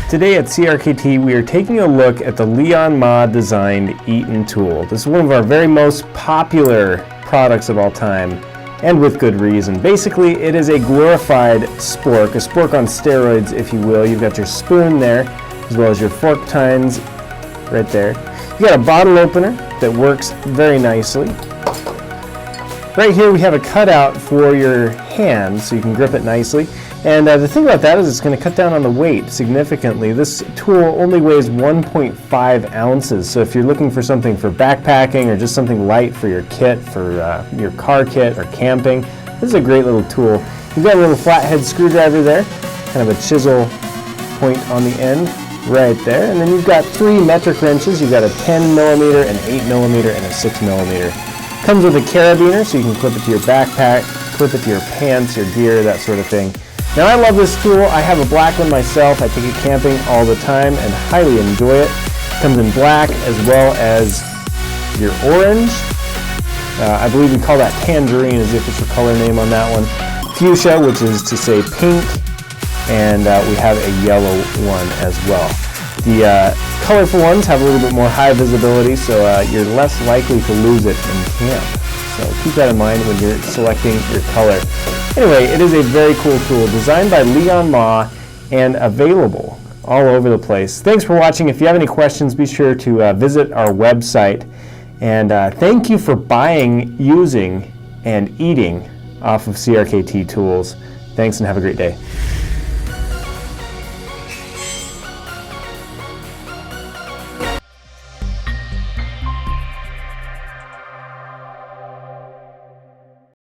Today at CRKT, we are taking a look at the Leon Ma designed Eaton tool. This is one of our very most popular products of all time, and with good reason. Basically, it is a glorified spork, a spork on steroids, if you will. You've got your spoon there, as well as your fork tines right there. You've got a bottle opener that works very nicely. Right here we have a cutout for your hand, so you can grip it nicely. And the thing about that is it's going to cut down on the weight significantly. This tool only weighs 1.5 ounces, so if you're looking for something for backpacking or just something light for your kit, for your car kit or camping, this is a great little tool. You've got a little flathead screwdriver there, kind of a chisel point on the end right there, and then you've got 3 metric wrenches. You've got a 10 millimeter, an 8 millimeter, and a 6 millimeter. Comes with a carabiner, so you can clip it to your backpack, clip it to your pants, your gear, that sort of thing. Now, I love this tool. I have a black one myself. I take it camping all the time and highly enjoy it. Comes in black as well as your orange. I believe we call that tangerine as the official color name on that one. Fuchsia, which is to say pink, and we have a yellow one as well. The colorful ones have a little bit more high visibility, so you're less likely to lose it in camp. So keep that in mind when you're selecting your color. Anyway, it is a very cool tool designed by Leon Ma and available all over the place. Thanks for watching. If you have any questions, be sure to visit our website. And thank you for buying, using, and eating off of CRKT tools. Thanks and have a great day.